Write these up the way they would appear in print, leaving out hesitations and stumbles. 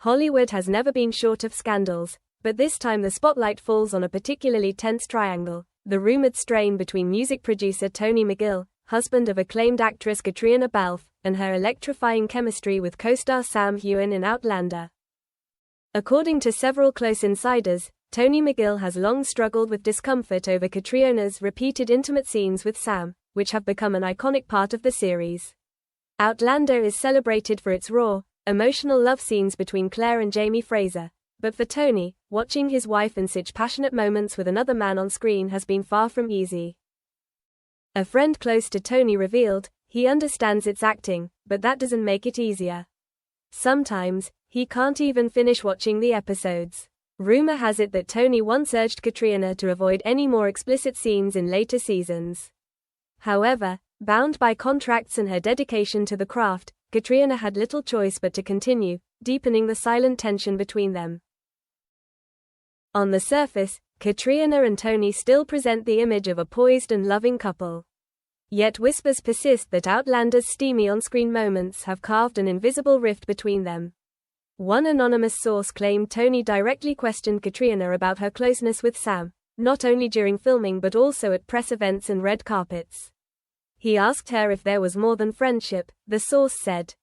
Hollywood has never been short of scandals, but this time the spotlight falls on a particularly tense triangle: the rumored strain between music producer Tony McGill, husband of acclaimed actress Katrina, and her electrifying chemistry with co-star Sam Heughan in Outlander. According to several close insiders, Tony McGill has long struggled with discomfort over Caitriona's repeated intimate scenes with Sam, which have become an iconic part of the series. Outlander is celebrated for its raw, emotional love scenes between Claire and Jamie Fraser, but for Tony, watching his wife in such passionate moments with another man on screen has been far from easy. A friend close to Tony revealed, he understands it's acting, but that doesn't make it easier. Sometimes, he can't even finish watching the episodes. Rumor has it that Tony once urged Katrina to avoid any more explicit scenes in later seasons. However, bound by contracts and her dedication to the craft, Katrina had little choice but to continue, deepening the silent tension between them. On the surface, Katrina and Tony still present the image of a poised and loving couple. Yet whispers persist that Outlander's steamy on-screen moments have carved an invisible rift between them. One anonymous source claimed Tony directly questioned Katrina about her closeness with Sam, not only during filming but also at press events and red carpets. He asked her if there was more than friendship, the source said.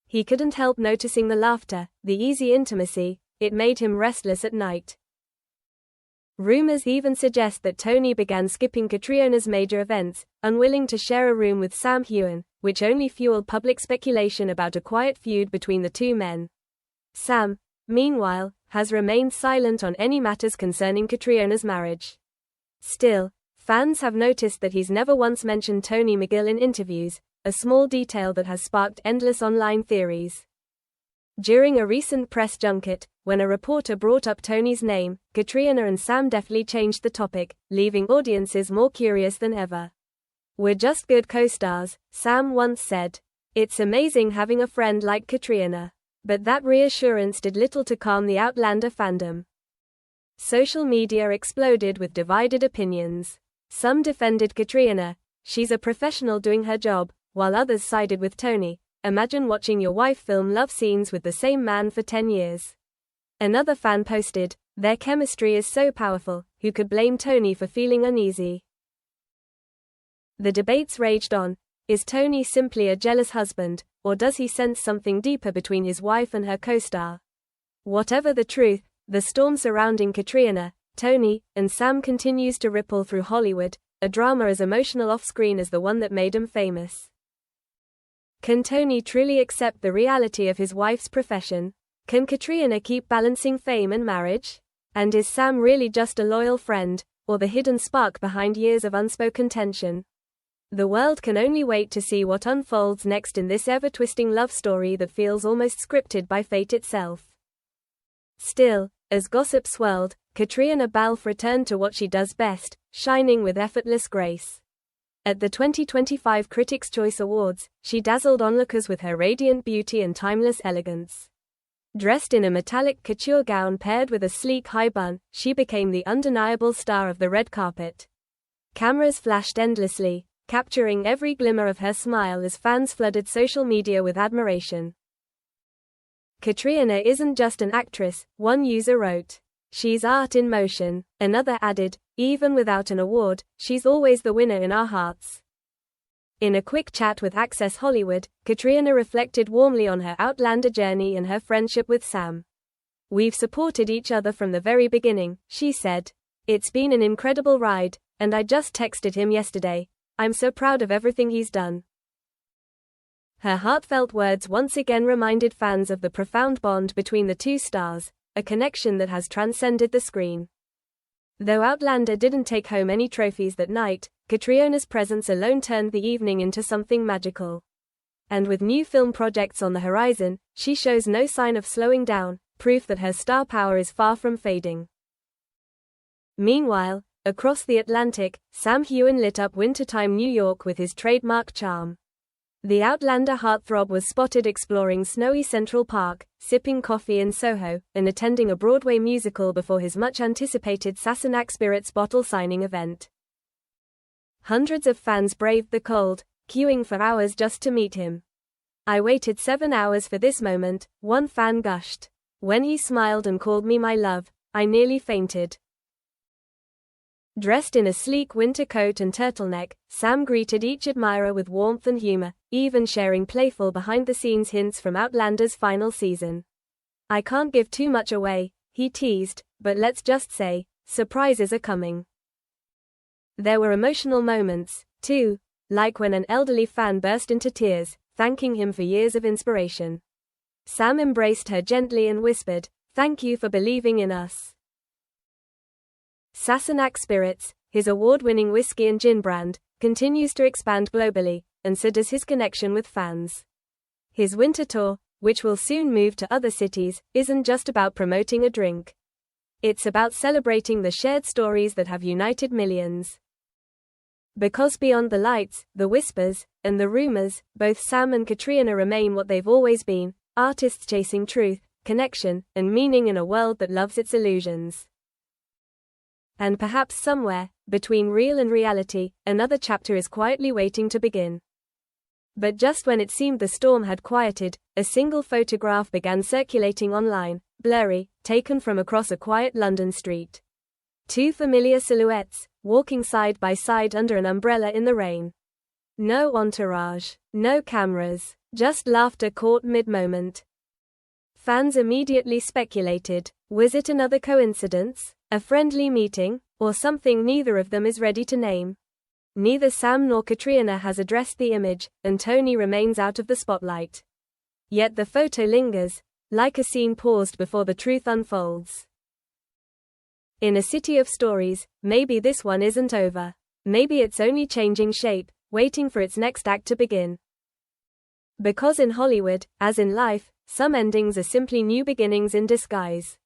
He couldn't help noticing the laughter, the easy intimacy, it made him restless at night. Rumors even suggest that Tony began skipping Caitriona's major events, unwilling to share a room with Sam Heughan, which only fueled public speculation about a quiet feud between the two men. Sam, meanwhile, has remained silent on any matters concerning Caitriona's marriage. Still, fans have noticed that he's never once mentioned Tony McGill in interviews, a small detail that has sparked endless online theories. During a recent press junket, when a reporter brought up Tony's name, Katrina and Sam deftly changed the topic, leaving audiences more curious than ever. "We're just good co-stars," Sam once said. "It's amazing having a friend like Katrina." But that reassurance did little to calm the Outlander fandom. Social media exploded with divided opinions. Some defended Katrina, "She's a professional doing her job," while others sided with Tony. "Imagine watching your wife film love scenes with the same man for 10 years. Another fan posted, "Their chemistry is so powerful, who could blame Tony for feeling uneasy?" The debates raged on. Is Tony simply a jealous husband, or does he sense something deeper between his wife and her co-star? Whatever the truth, the storm surrounding Katrina, Tony, and Sam continues to ripple through Hollywood, a drama as emotional off-screen as the one that made him famous. Can Tony truly accept the reality of his wife's profession? Can Katrina keep balancing fame and marriage? And is Sam really just a loyal friend, or the hidden spark behind years of unspoken tension? The world can only wait to see what unfolds next in this ever-twisting love story that feels almost scripted by fate itself. Still, as gossip swirled, Katrina Balfe returned to what she does best, shining with effortless grace. At the 2025 Critics' Choice Awards, she dazzled onlookers with her radiant beauty and timeless elegance. Dressed in a metallic couture gown paired with a sleek high bun, she became the undeniable star of the red carpet. Cameras flashed endlessly, capturing every glimmer of her smile as fans flooded social media with admiration. "Katrina isn't just an actress," one user wrote. "She's art in motion." Another added, "Even without an award, she's always the winner in our hearts." In a quick chat with Access Hollywood, Katrina reflected warmly on her Outlander journey and her friendship with Sam. "We've supported each other from the very beginning," she said. "It's been an incredible ride, and I just texted him yesterday. I'm so proud of everything he's done." Her heartfelt words once again reminded fans of the profound bond between the two stars, a connection that has transcended the screen. Though Outlander didn't take home any trophies that night, Caitriona's presence alone turned the evening into something magical. And with new film projects on the horizon, she shows no sign of slowing down, proof that her star power is far from fading. Meanwhile, across the Atlantic, Sam Heughan lit up wintertime New York with his trademark charm. The Outlander heartthrob was spotted exploring snowy Central Park, sipping coffee in Soho, and attending a Broadway musical before his much-anticipated Sassenach Spirits bottle signing event. Hundreds of fans braved the cold, queuing for hours just to meet him. "I waited 7 hours for this moment," one fan gushed. When he smiled and called me my love, I nearly fainted. Dressed in a sleek winter coat and turtleneck, Sam greeted each admirer with warmth and humor, even sharing playful behind-the-scenes hints from Outlander's final season. "I can't give too much away," he teased, "but let's just say, surprises are coming." There were emotional moments, too, like when an elderly fan burst into tears, thanking him for years of inspiration. Sam embraced her gently and whispered, "Thank you for believing in us." Sassenach Spirits, his award-winning whiskey and gin brand, continues to expand globally, and so does his connection with fans. His winter tour, which will soon move to other cities, isn't just about promoting a drink. It's about celebrating the shared stories that have united millions. Because beyond the lights, the whispers, and the rumors, both Sam and Katrina remain what they've always been, artists chasing truth, connection, and meaning in a world that loves its illusions. And perhaps somewhere, between real and reality, another chapter is quietly waiting to begin. But just when it seemed the storm had quieted, a single photograph began circulating online, blurry, taken from across a quiet London street. Two familiar silhouettes, walking side by side under an umbrella in the rain. No entourage, no cameras, just laughter caught mid-moment. Fans immediately speculated, was it another coincidence, a friendly meeting, or something neither of them is ready to name? Neither Sam nor Katrina has addressed the image, and Tony remains out of the spotlight. Yet the photo lingers, like a scene paused before the truth unfolds. In a city of stories, maybe this one isn't over. Maybe it's only changing shape, waiting for its next act to begin. Because in Hollywood, as in life, some endings are simply new beginnings in disguise.